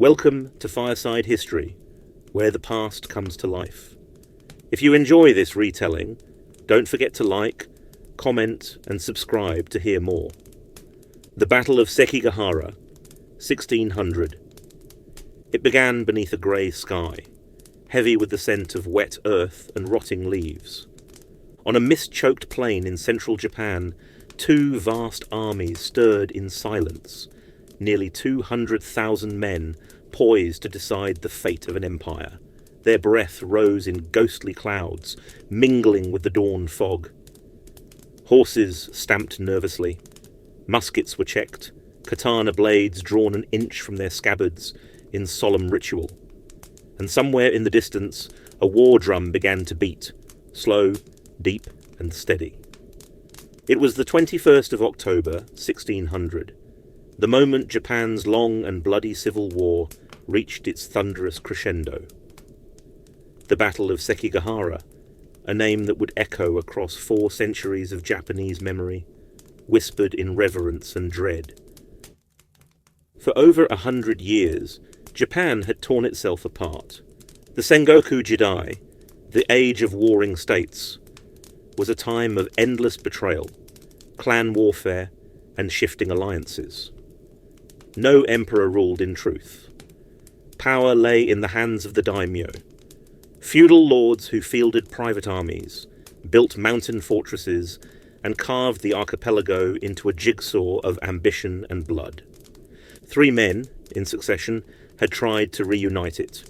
Welcome to Fireside History, where the past comes to life. If you enjoy this retelling, don't forget to like, comment and subscribe to hear more. The Battle of Sekigahara, 1600. It began beneath a grey sky, heavy with the scent of wet earth and rotting leaves. On a mist-choked plain in central Japan, two vast armies stirred in silence, nearly 200,000 men poised to decide the fate of an empire. Their breath rose in ghostly clouds, mingling with the dawn fog. Horses stamped nervously. Muskets were checked, katana blades drawn an inch from their scabbards in solemn ritual. And somewhere in the distance, a war drum began to beat, slow, deep and steady. It was the 21st of October, 1600. The moment Japan's long and bloody civil war reached its thunderous crescendo. The Battle of Sekigahara, a name that would echo across 4 centuries of Japanese memory, whispered in reverence and dread. For over 100 years, Japan had torn itself apart. The Sengoku Jidai, the age of warring states, was a time of endless betrayal, clan warfare, and shifting alliances. No emperor ruled in truth. Power lay in the hands of the daimyo, feudal lords who fielded private armies, built mountain fortresses, and carved the archipelago into a jigsaw of ambition and blood. 3 men, in succession, had tried to reunite it.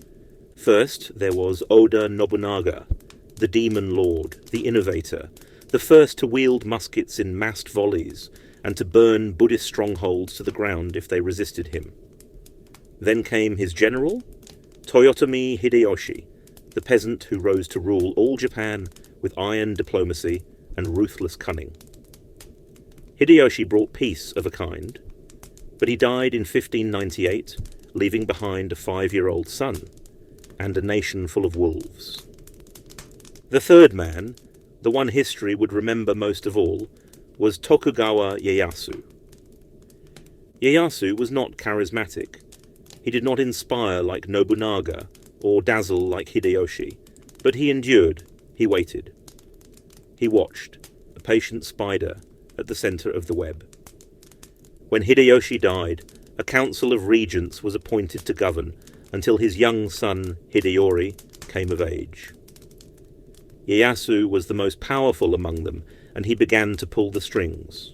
First, there was Oda Nobunaga, the demon lord, the innovator, the first to wield muskets in massed volleys and to burn Buddhist strongholds to the ground if they resisted him. Then came his general, Toyotomi Hideyoshi, the peasant who rose to rule all Japan with iron diplomacy and ruthless cunning. Hideyoshi brought peace of a kind, but he died in 1598, leaving behind a 5-year-old son and a nation full of wolves. The third man, the one history would remember most of all, was Tokugawa Ieyasu. Ieyasu was not charismatic. He did not inspire like Nobunaga or dazzle like Hideyoshi, but he endured, he waited. He watched, a patient spider at the centre of the web. When Hideyoshi died, a council of regents was appointed to govern until his young son Hideyori came of age. Ieyasu was the most powerful among them, and he began to pull the strings.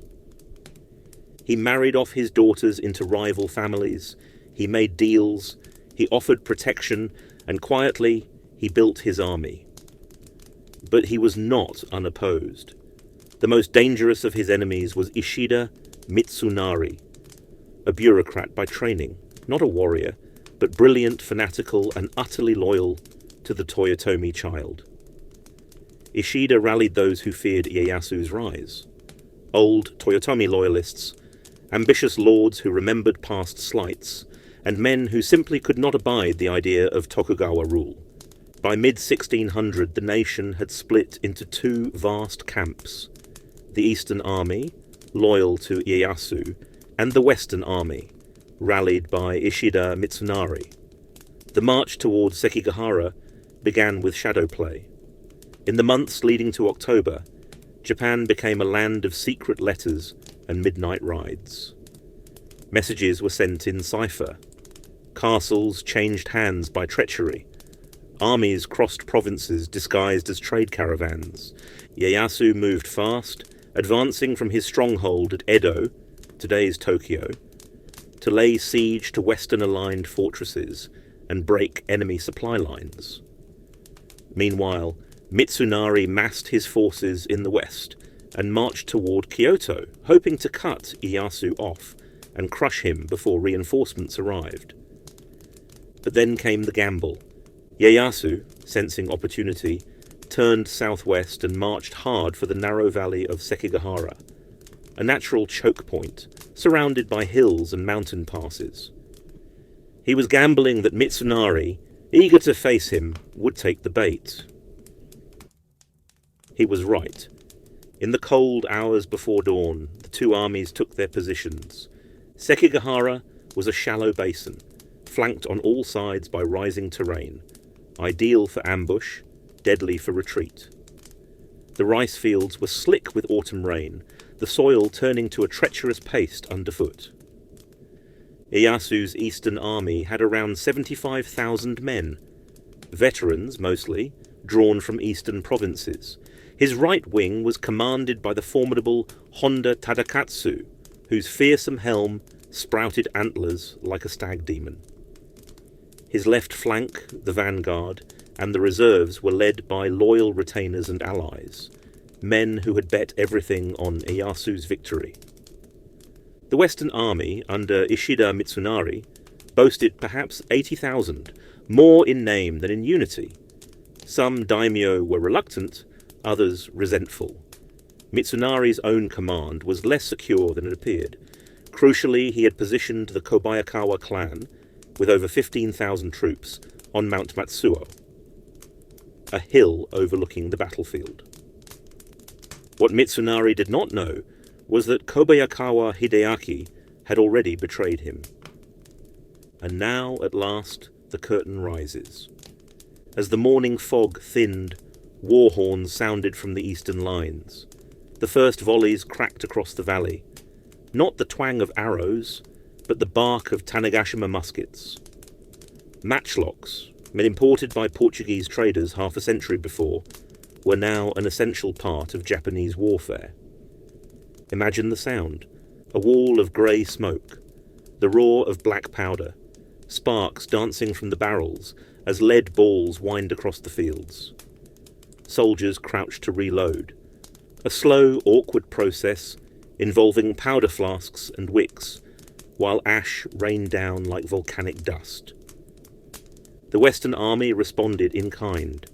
He married off his daughters into rival families, he made deals, he offered protection, and quietly he built his army. But he was not unopposed. The most dangerous of his enemies was Ishida Mitsunari, a bureaucrat by training, not a warrior, but brilliant, fanatical, and utterly loyal to the Toyotomi child. Ishida rallied those who feared Ieyasu's rise. Old Toyotomi loyalists, ambitious lords who remembered past slights, and men who simply could not abide the idea of Tokugawa rule. By mid-1600 the nation had split into 2 vast camps, the Eastern Army, loyal to Ieyasu, and the Western Army, rallied by Ishida Mitsunari. The march towards Sekigahara began with shadow play. In the months leading to October, Japan became a land of secret letters and midnight rides. Messages were sent in cipher. Castles changed hands by treachery. Armies crossed provinces disguised as trade caravans. Ieyasu moved fast, advancing from his stronghold at Edo, today's Tokyo, to lay siege to western-aligned fortresses and break enemy supply lines. Meanwhile, Mitsunari massed his forces in the west and marched toward Kyoto, hoping to cut Ieyasu off and crush him before reinforcements arrived. But then came the gamble. Ieyasu, sensing opportunity, turned southwest and marched hard for the narrow valley of Sekigahara, a natural choke point surrounded by hills and mountain passes. He was gambling that Mitsunari, eager to face him, would take the bait. He was right. In the cold hours before dawn, the 2 armies took their positions. Sekigahara was a shallow basin, flanked on all sides by rising terrain, ideal for ambush, deadly for retreat. The rice fields were slick with autumn rain, the soil turning to a treacherous paste underfoot. Ieyasu's eastern army had around 75,000 men, veterans mostly, drawn from eastern provinces. His right wing was commanded by the formidable Honda Tadakatsu, whose fearsome helm sprouted antlers like a stag demon. His left flank, the vanguard, and the reserves were led by loyal retainers and allies, men who had bet everything on Ieyasu's victory. The Western army, under Ishida Mitsunari, boasted perhaps 80,000, more in name than in unity. Some daimyo were reluctant, others resentful. Mitsunari's own command was less secure than it appeared. Crucially, he had positioned the Kobayakawa clan, with over 15,000 troops, on Mount Matsuo, a hill overlooking the battlefield. What Mitsunari did not know was that Kobayakawa Hideaki had already betrayed him. And now, at last, the curtain rises. As the morning fog thinned, war horns sounded from the eastern lines. The first volleys cracked across the valley. Not the twang of arrows, but the bark of Tanegashima muskets. Matchlocks, men imported by Portuguese traders half a century before, were now an essential part of Japanese warfare. Imagine the sound: a wall of grey smoke, the roar of black powder, sparks dancing from the barrels as lead balls whined across the fields. Soldiers crouched to reload, a slow, awkward process involving powder flasks and wicks, while ash rained down like volcanic dust. The Western army responded in kind.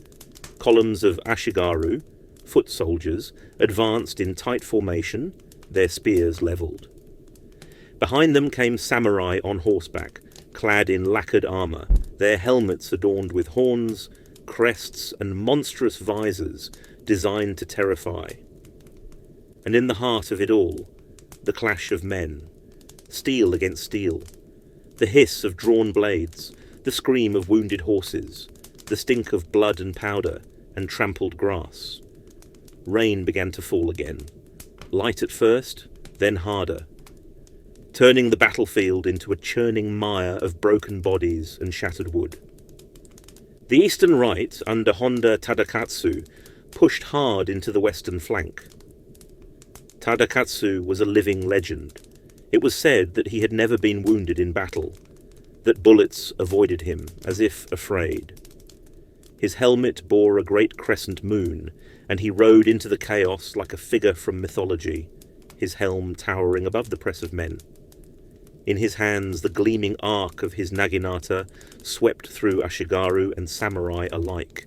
Columns of ashigaru, foot soldiers, advanced in tight formation, their spears levelled. Behind them came samurai on horseback, clad in lacquered armour, their helmets adorned with horns, crests, and monstrous visors designed to terrify. And in the heart of it all, the clash of men, steel against steel, the hiss of drawn blades, the scream of wounded horses, the stink of blood and powder and trampled grass. Rain began to fall again, light at first, then harder, turning the battlefield into a churning mire of broken bodies and shattered wood. The eastern right, under Honda Tadakatsu, pushed hard into the western flank. Tadakatsu was a living legend. It was said that he had never been wounded in battle, that bullets avoided him, as if afraid. His helmet bore a great crescent moon, and he rode into the chaos like a figure from mythology, his helm towering above the press of men. In his hands the gleaming arc of his naginata swept through ashigaru and samurai alike,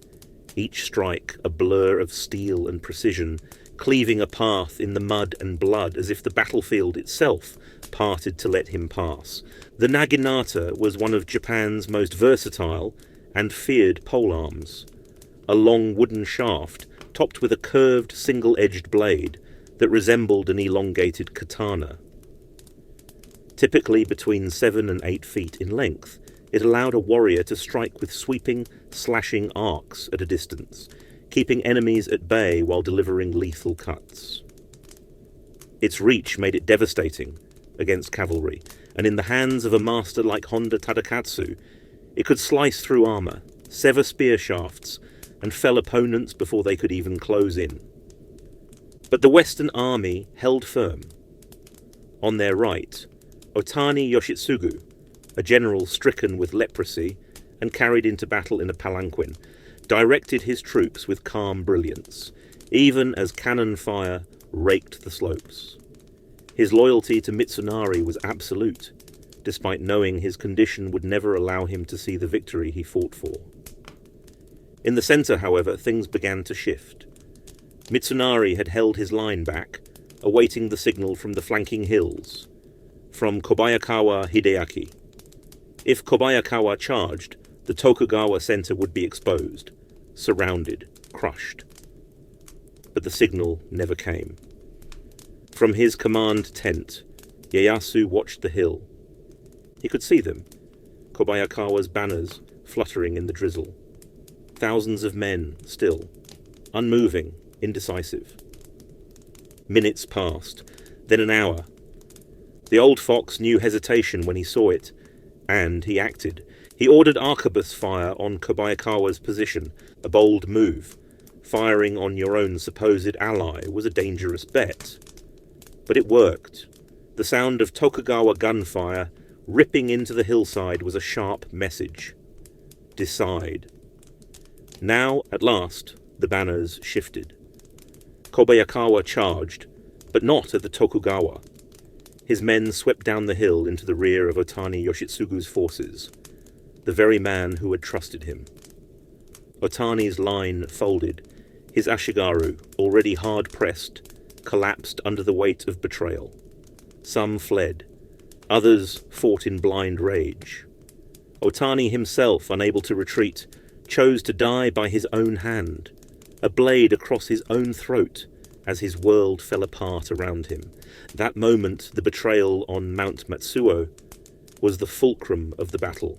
each strike a blur of steel and precision, cleaving a path in the mud and blood as if the battlefield itself parted to let him pass. The naginata was one of Japan's most versatile and feared polearms, a long wooden shaft topped with a curved single-edged blade that resembled an elongated katana. Typically between 7 and 8 feet in length, it allowed a warrior to strike with sweeping, slashing arcs at a distance, keeping enemies at bay while delivering lethal cuts. Its reach made it devastating against cavalry, and in the hands of a master like Honda Tadakatsu, it could slice through armour, sever spear shafts, and fell opponents before they could even close in. But the Western army held firm. On their right, Otani Yoshitsugu, a general stricken with leprosy and carried into battle in a palanquin, directed his troops with calm brilliance, even as cannon fire raked the slopes. His loyalty to Mitsunari was absolute, despite knowing his condition would never allow him to see the victory he fought for. In the centre, however, things began to shift. Mitsunari had held his line back, awaiting the signal from the flanking hills, from Kobayakawa Hideaki. If Kobayakawa charged, the Tokugawa center would be exposed, surrounded, crushed. But the signal never came. From his command tent, Ieyasu watched the hill. He could see them. Kobayakawa's banners fluttering in the drizzle. Thousands of men still, unmoving, indecisive. Minutes passed, then an hour. The old fox knew hesitation when he saw it, and he acted. He ordered arquebus fire on Kobayakawa's position, a bold move. Firing on your own supposed ally was a dangerous bet. But it worked. The sound of Tokugawa gunfire ripping into the hillside was a sharp message. Decide. Now, at last, the banners shifted. Kobayakawa charged, but not at the Tokugawa. His men swept down the hill into the rear of Otani Yoshitsugu's forces, the very man who had trusted him. Otani's line folded. His ashigaru, already hard-pressed, collapsed under the weight of betrayal. Some fled. Others fought in blind rage. Otani himself, unable to retreat, chose to die by his own hand, a blade across his own throat as his world fell apart around him. That moment, the betrayal on Mount Matsuo, was the fulcrum of the battle.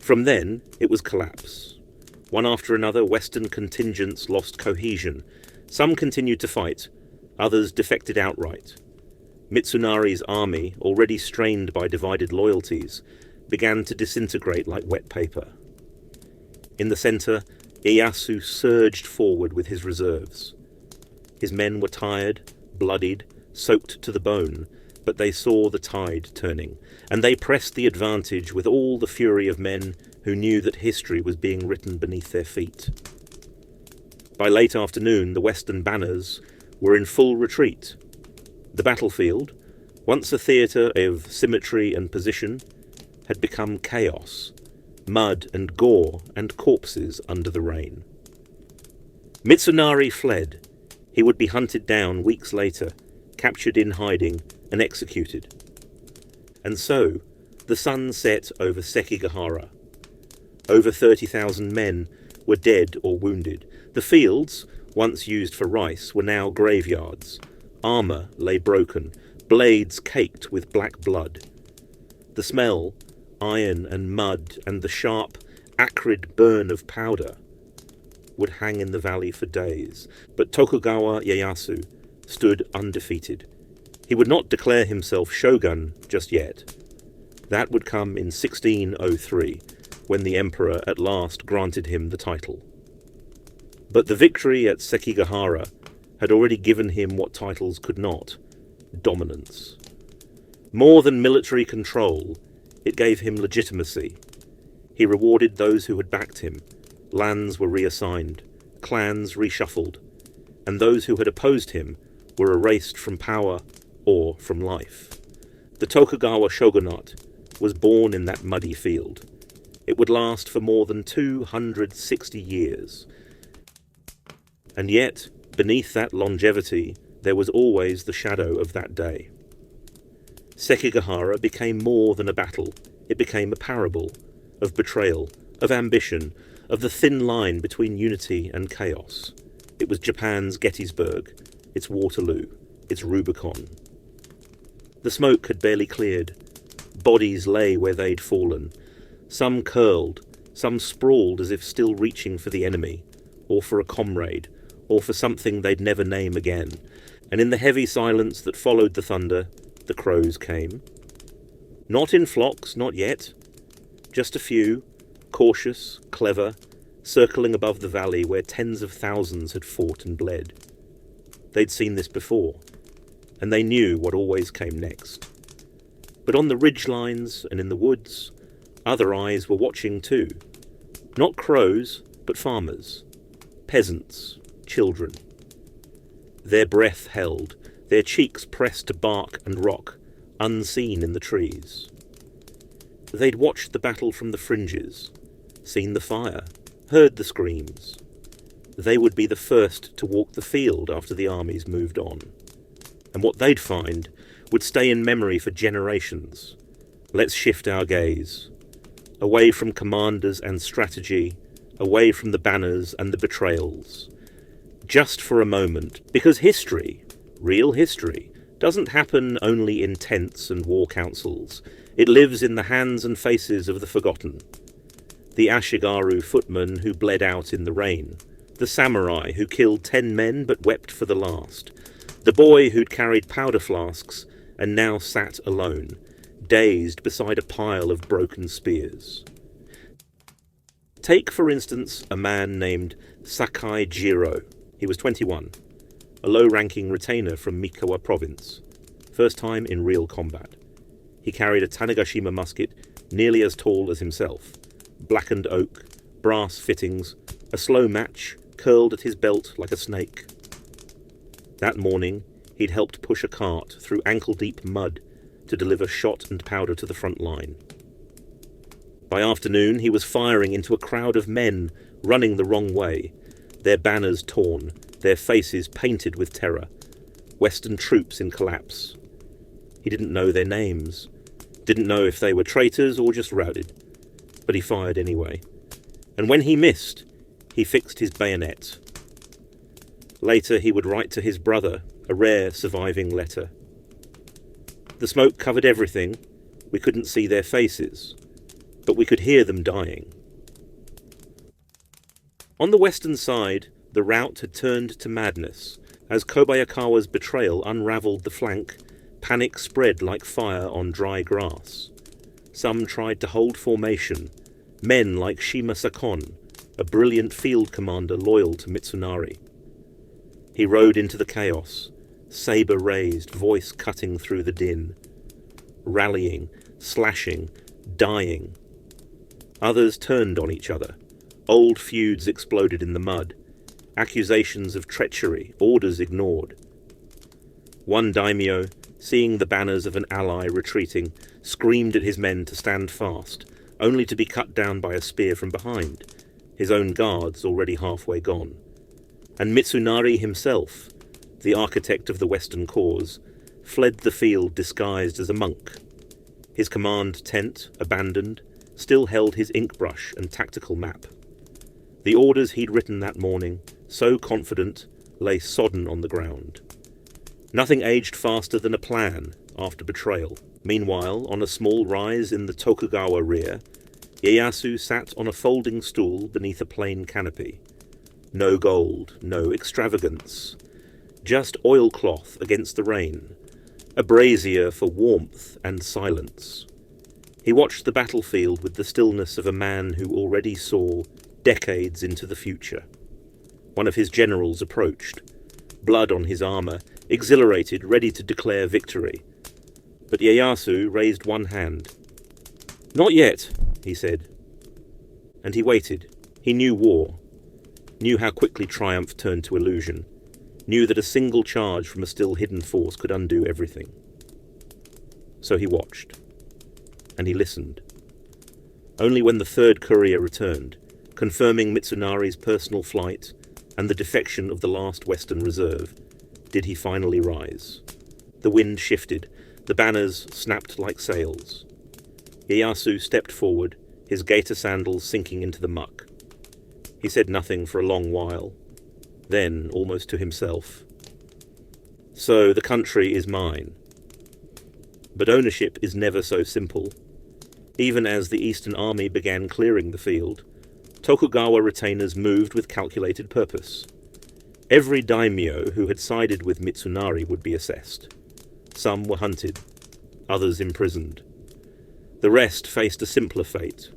From then, it was collapse. One after another, Western contingents lost cohesion. Some continued to fight, others defected outright. Mitsunari's army, already strained by divided loyalties, began to disintegrate like wet paper. In the centre, Ieyasu surged forward with his reserves. His men were tired, bloodied, soaked to the bone, but they saw the tide turning, and they pressed the advantage with all the fury of men who knew that history was being written beneath their feet. By late afternoon, the Western banners were in full retreat. The battlefield, once a theatre of symmetry and position, had become chaos, mud and gore and corpses under the rain. Mitsunari fled. He would be hunted down weeks later, captured in hiding, and executed. And so, the sun set over Sekigahara. Over 30,000 men were dead or wounded. The fields, once used for rice, were now graveyards. Armour lay broken, blades caked with black blood. The smell, iron and mud, and the sharp, acrid burn of powder would hang in the valley for days. But Tokugawa Ieyasu stood undefeated. He would not declare himself shogun just yet. That would come in 1603, when the emperor at last granted him the title. But the victory at Sekigahara had already given him what titles could not: dominance. More than military control, it gave him legitimacy. He rewarded those who had backed him. Lands were reassigned, clans reshuffled, and those who had opposed him were erased from power or from life. The Tokugawa Shogunate was born in that muddy field. It would last for more than 260 years. And yet, beneath that longevity, there was always the shadow of that day. Sekigahara became more than a battle. It became a parable of betrayal, of ambition, of the thin line between unity and chaos. It was Japan's Gettysburg, its Waterloo, its Rubicon. The smoke had barely cleared. Bodies lay where they'd fallen. Some curled, some sprawled as if still reaching for the enemy, or for a comrade, or for something they'd never name again. And in the heavy silence that followed the thunder, the crows came. Not in flocks, not yet. Just a few, cautious, clever, circling above the valley where tens of thousands had fought and bled. They'd seen this before, and they knew what always came next. But on the ridgelines and in the woods, other eyes were watching too. Not crows, but farmers, peasants, children. Their breath held, their cheeks pressed to bark and rock, unseen in the trees. They'd watched the battle from the fringes, seen the fire, heard the screams. They would be the first to walk the field after the armies moved on. And what they'd find would stay in memory for generations. Let's shift our gaze. Away from commanders and strategy, away from the banners and the betrayals. Just for a moment, because history, real history, doesn't happen only in tents and war councils. It lives in the hands and faces of the forgotten. The Ashigaru footman who bled out in the rain. The samurai who killed 10 men but wept for the last. The boy who'd carried powder flasks and now sat alone, dazed beside a pile of broken spears. Take, for instance, a man named Sakai Jiro. He was 21, a low-ranking retainer from Mikawa province. First time in real combat. He carried a Tanegashima musket nearly as tall as himself. Blackened oak, brass fittings, a slow match curled at his belt like a snake. That morning, he'd helped push a cart through ankle-deep mud to deliver shot and powder to the front line. By afternoon, he was firing into a crowd of men running the wrong way, their banners torn, their faces painted with terror, Western troops in collapse. He didn't know their names, didn't know if they were traitors or just routed, but he fired anyway. And when he missed, he fixed his bayonet. Later he would write to his brother, a rare surviving letter. The smoke covered everything. We couldn't see their faces, but we could hear them dying. On the western side, the rout had turned to madness. As Kobayakawa's betrayal unravelled the flank, panic spread like fire on dry grass. Some tried to hold formation, men like Shima Sakon, a brilliant field commander loyal to Mitsunari. He rode into the chaos, sabre raised, voice cutting through the din. Rallying, slashing, dying. Others turned on each other. Old feuds exploded in the mud. Accusations of treachery, orders ignored. One daimyo, seeing the banners of an ally retreating, screamed at his men to stand fast, only to be cut down by a spear from behind, his own guards already halfway gone. And Mitsunari himself, the architect of the Western cause, fled the field disguised as a monk. His command tent, abandoned, still held his ink brush and tactical map. The orders he'd written that morning, so confident, lay sodden on the ground. Nothing aged faster than a plan after betrayal. Meanwhile, on a small rise in the Tokugawa rear, Ieyasu sat on a folding stool beneath a plain canopy. No gold, no extravagance. Just oilcloth against the rain, a brazier for warmth and silence. He watched the battlefield with the stillness of a man who already saw decades into the future. One of his generals approached, blood on his armour, exhilarated, ready to declare victory. But Ieyasu raised one hand. "Not yet," he said. And he waited. He knew war, knew how quickly triumph turned to illusion, knew that a single charge from a still hidden force could undo everything. So he watched, and he listened. Only when the third courier returned, confirming Mitsunari's personal flight and the defection of the last Western reserve, did he finally rise. The wind shifted, the banners snapped like sails. Ieyasu stepped forward, his gaiter sandals sinking into the muck. He said nothing for a long while. Then, almost to himself, "So the country is mine." But ownership is never so simple. Even as the Eastern Army began clearing the field, Tokugawa retainers moved with calculated purpose. Every daimyo who had sided with Mitsunari would be assessed. Some were hunted, others imprisoned. The rest faced a simpler fate.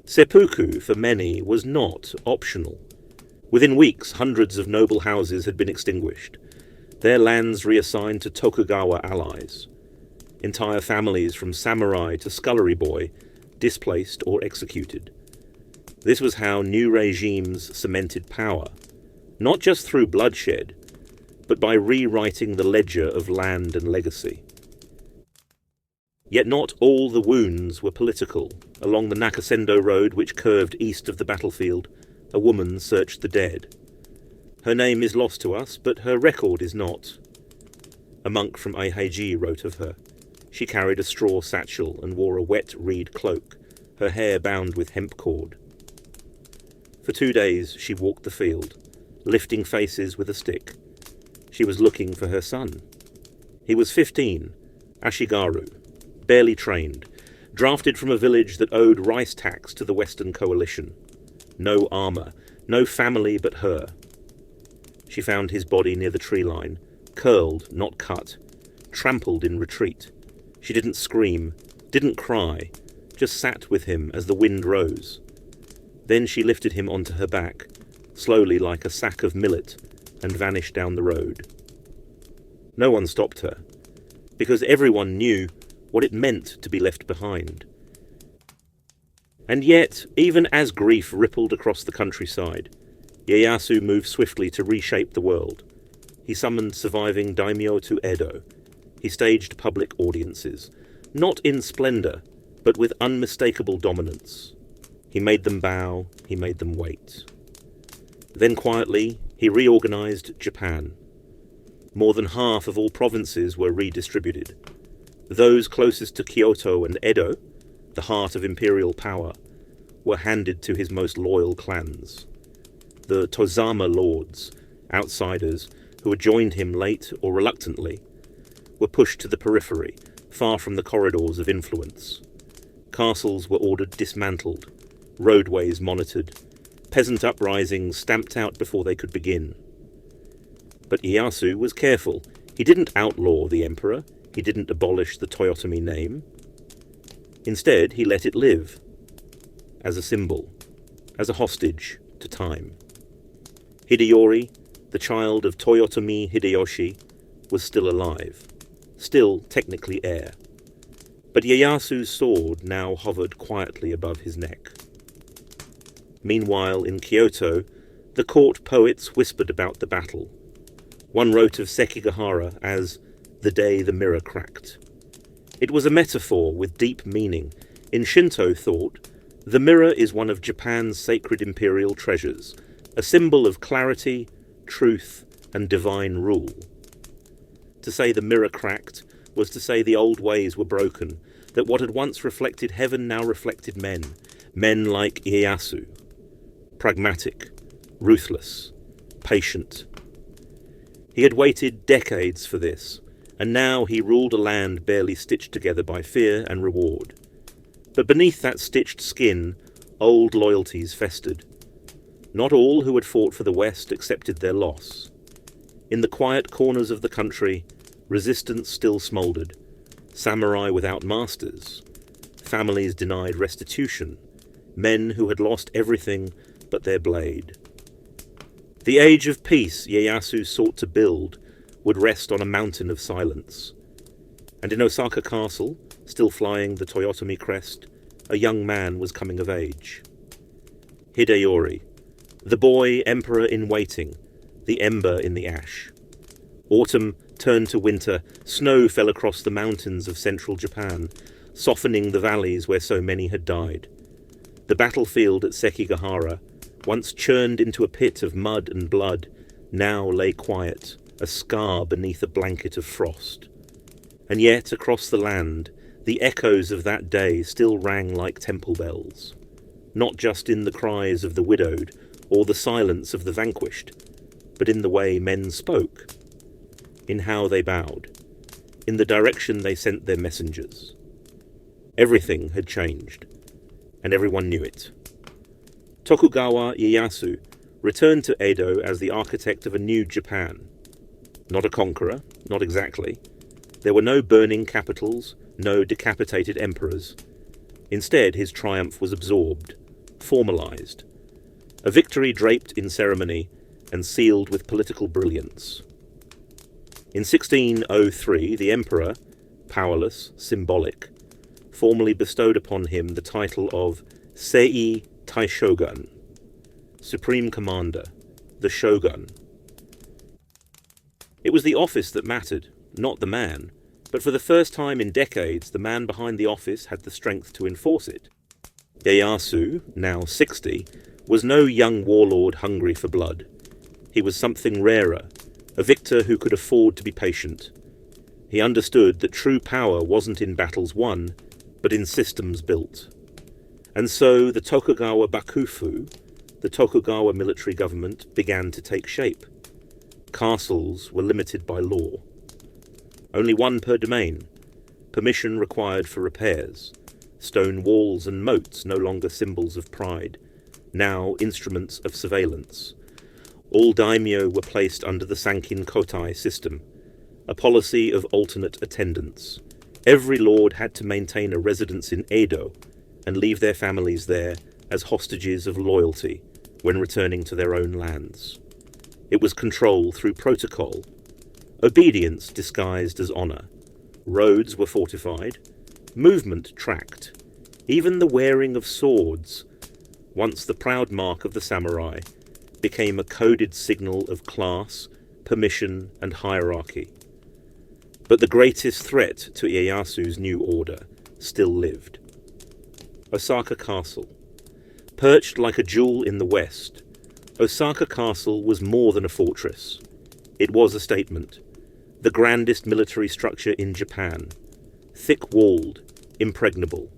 Seppuku, for many, was not optional. Within weeks, hundreds of noble houses had been extinguished, their lands reassigned to Tokugawa allies. Entire families, from samurai to scullery boy, displaced or executed. This was how new regimes cemented power, not just through bloodshed, but by rewriting the ledger of land and legacy. Yet not all the wounds were political. Along the Nakasendo road, which curved east of the battlefield, a woman searched the dead. Her name is lost to us, but her record is not. A monk from Aiheiji wrote of her. She carried a straw satchel and wore a wet reed cloak, her hair bound with hemp cord. For 2 days she walked the field, lifting faces with a stick. She was looking for her son. He was 15, Ashigaru, barely trained, drafted from a village that owed rice tax to the Western coalition. No armour, no family but her. She found his body near the tree line, curled, not cut, trampled in retreat. She didn't scream, didn't cry, just sat with him as the wind rose. Then she lifted him onto her back, slowly like a sack of millet, and vanished down the road. No one stopped her, because everyone knew what it meant to be left behind. And yet, even as grief rippled across the countryside, Ieyasu moved swiftly to reshape the world. He summoned surviving daimyo to Edo. He staged public audiences, not in splendour, but with unmistakable dominance. He made them bow, he made them wait. Then quietly, he reorganised Japan. More than half of all provinces were redistributed. Those closest to Kyoto and Edo, the heart of imperial power, were handed to his most loyal clans. The Tozama lords, outsiders who had joined him late or reluctantly, were pushed to the periphery, far from the corridors of influence. Castles were ordered dismantled, roadways monitored, peasant uprisings stamped out before they could begin. But Ieyasu was careful. He didn't outlaw the emperor. He didn't abolish the Toyotomi name. Instead, he let it live, as a symbol, as a hostage to time. Hideyori, the child of Toyotomi Hideyoshi, was still alive, still technically heir. But Ieyasu's sword now hovered quietly above his neck. Meanwhile, in Kyoto, the court poets whispered about the battle. One wrote of Sekigahara as the day the mirror cracked. It was a metaphor with deep meaning. In Shinto thought, the mirror is one of Japan's sacred imperial treasures, a symbol of clarity, truth, and divine rule. To say the mirror cracked was to say the old ways were broken, that what had once reflected heaven now reflected men, men like Ieyasu. Pragmatic, ruthless, patient. He had waited decades for this, and now he ruled a land barely stitched together by fear and reward. But beneath that stitched skin, old loyalties festered. Not all who had fought for the West accepted their loss. In the quiet corners of the country, resistance still smouldered. Samurai without masters. Families denied restitution. Men who had lost everything but their blade. The age of peace Ieyasu sought to build would rest on a mountain of silence. And in Osaka Castle, still flying the Toyotomi crest, a young man was coming of age. Hideyori, the boy emperor in waiting, the ember in the ash. Autumn turned to winter, snow fell across the mountains of central Japan, softening the valleys where so many had died. The battlefield at Sekigahara, once churned into a pit of mud and blood, now lay quiet, a scar beneath a blanket of frost. And yet, across the land, the echoes of that day still rang like temple bells, not just in the cries of the widowed or the silence of the vanquished, but in the way men spoke, in how they bowed, in the direction they sent their messengers. Everything had changed, and everyone knew it. Tokugawa Ieyasu returned to Edo as the architect of a new Japan. Not a conqueror, not exactly. There were no burning capitals, no decapitated emperors. Instead, his triumph was absorbed, formalized. A victory draped in ceremony and sealed with political brilliance. In 1603, the emperor, powerless, symbolic, formally bestowed upon him the title of Sei Taishogun, Supreme Commander, the Shogun. It was the office that mattered, not the man, but for the first time in decades the man behind the office had the strength to enforce it. Ieyasu, now 60, was no young warlord hungry for blood. He was something rarer, a victor who could afford to be patient. He understood that true power wasn't in battles won, but in systems built. And so the Tokugawa Bakufu, the Tokugawa military government, began to take shape. Castles were limited by law. Only one per domain, permission required for repairs, stone walls and moats no longer symbols of pride, now instruments of surveillance. All daimyo were placed under the Sankin Kotai system, a policy of alternate attendance. Every lord had to maintain a residence in Edo and leave their families there as hostages of loyalty when returning to their own lands. It was control through protocol, obedience disguised as honour. Roads were fortified, movement tracked, even the wearing of swords, once the proud mark of the samurai, became a coded signal of class, permission and hierarchy. But the greatest threat to Ieyasu's new order still lived. Osaka Castle. Perched like a jewel in the west, Osaka Castle was more than a fortress. It was a statement. The grandest military structure in Japan. Thick-walled, impregnable.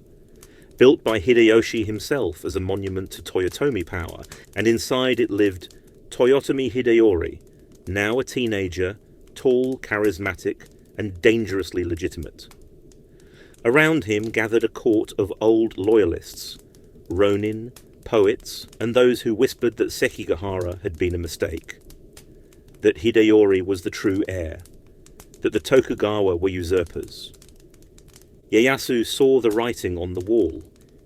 Built by Hideyoshi himself as a monument to Toyotomi power, and inside it lived Toyotomi Hideyori, now a teenager, tall, charismatic, and dangerously legitimate. Around him gathered a court of old loyalists, ronin, poets, and those who whispered that Sekigahara had been a mistake, that Hideyori was the true heir, that the Tokugawa were usurpers. Ieyasu saw the writing on the wall.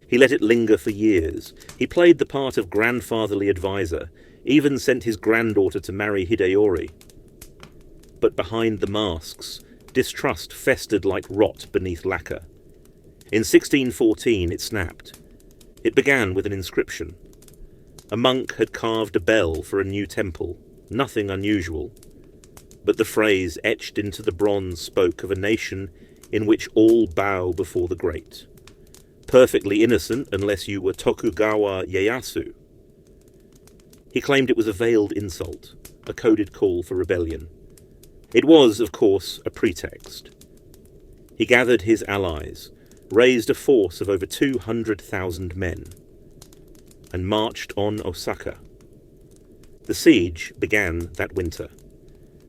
He let it linger for years. He played the part of grandfatherly advisor, even sent his granddaughter to marry Hideyori. But behind the masks, distrust festered like rot beneath lacquer. In 1614 it snapped. It began with an inscription. A monk had carved a bell for a new temple, nothing unusual. But the phrase etched into the bronze spoke of a nation in which all bow before the great. Perfectly innocent unless you were Tokugawa Ieyasu. He claimed it was a veiled insult, a coded call for rebellion. It was, of course, a pretext. He gathered his allies, raised a force of over 200,000 men, and marched on Osaka. The siege began that winter.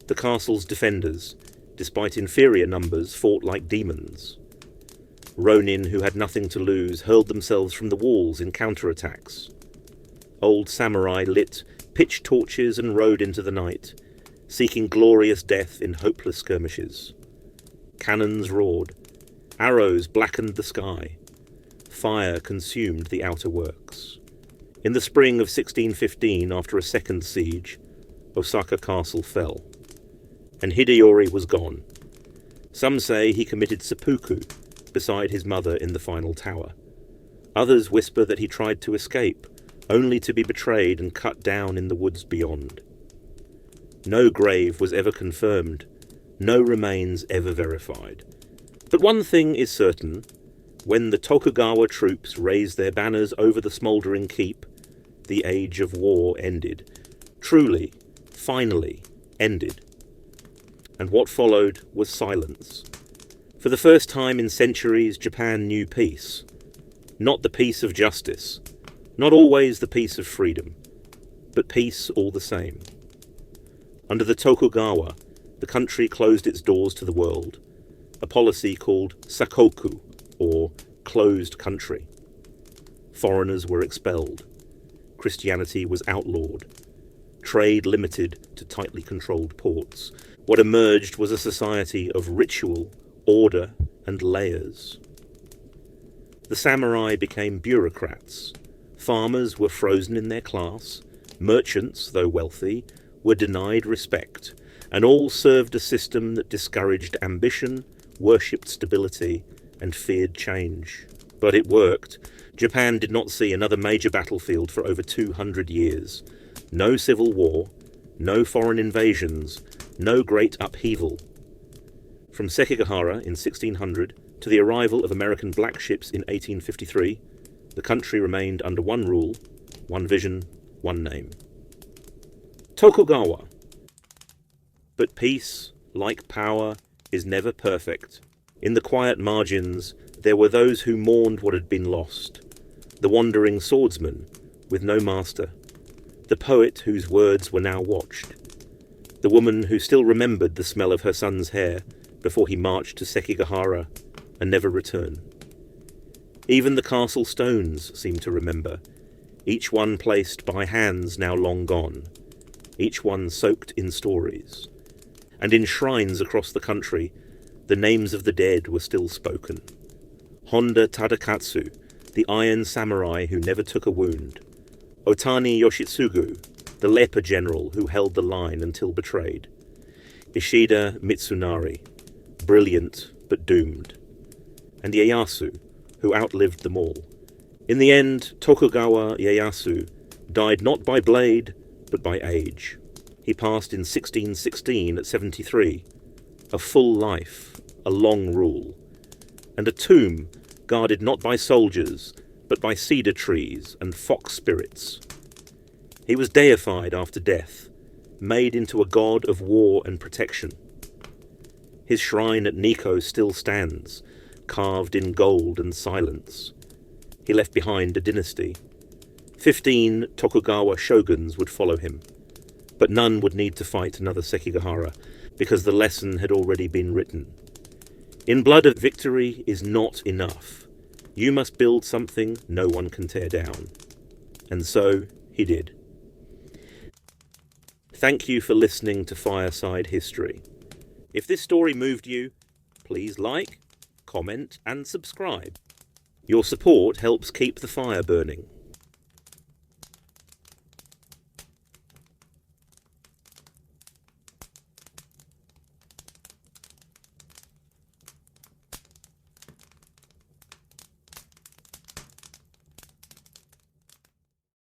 The castle's defenders, despite inferior numbers, fought like demons. Ronin, who had nothing to lose, hurled themselves from the walls in counterattacks. Old samurai lit pitch torches and rode into the night, seeking glorious death in hopeless skirmishes. Cannons roared. Arrows blackened the sky. Fire consumed the outer works. In the spring of 1615, after a second siege, Osaka Castle fell, and Hideyori was gone. Some say he committed seppuku beside his mother in the final tower. Others whisper that he tried to escape, only to be betrayed and cut down in the woods beyond. No grave was ever confirmed, no remains ever verified. But one thing is certain: when the Tokugawa troops raised their banners over the smouldering keep, the age of war ended. Truly, finally, ended. And what followed was silence. For the first time in centuries, Japan knew peace. Not the peace of justice, not always the peace of freedom, but peace all the same. Under the Tokugawa, the country closed its doors to the world, a policy called sakoku, or closed country. Foreigners were expelled. Christianity was outlawed. Trade limited to tightly controlled ports. What emerged was a society of ritual, order, and layers. The samurai became bureaucrats. Farmers were frozen in their class. Merchants, though wealthy, were denied respect, and all served a system that discouraged ambition, worshipped stability, and feared change. But it worked. Japan did not see another major battlefield for over 200 years. No civil war, no foreign invasions, no great upheaval. From Sekigahara in 1600 to the arrival of American black ships in 1853, the country remained under one rule, one vision, one name. Tokugawa. But peace, like power, is never perfect. In the quiet margins, there were those who mourned what had been lost. The wandering swordsman, with no master. The poet whose words were now watched. The woman who still remembered the smell of her son's hair before he marched to Sekigahara and never returned. Even the castle stones seem to remember, each one placed by hands now long gone, each one soaked in stories. And in shrines across the country, the names of the dead were still spoken. Honda Tadakatsu, the iron samurai who never took a wound. Otani Yoshitsugu, the leper general who held the line until betrayed. Ishida Mitsunari, brilliant but doomed. And Ieyasu, who outlived them all. In the end, Tokugawa Ieyasu died not by blade, but by age. He passed in 1616 at 73, a full life, a long rule, and a tomb guarded not by soldiers, but by cedar trees and fox spirits. He was deified after death, made into a god of war and protection. His shrine at Nikko still stands, carved in gold and silence. He left behind a dynasty. 15 Tokugawa shoguns would follow him, but none would need to fight another Sekigahara, because the lesson had already been written. In blood of victory is not enough. You must build something no one can tear down. And so he did. Thank you for listening to Fireside History. If this story moved you, please like, comment and subscribe. Your support helps keep the fire burning.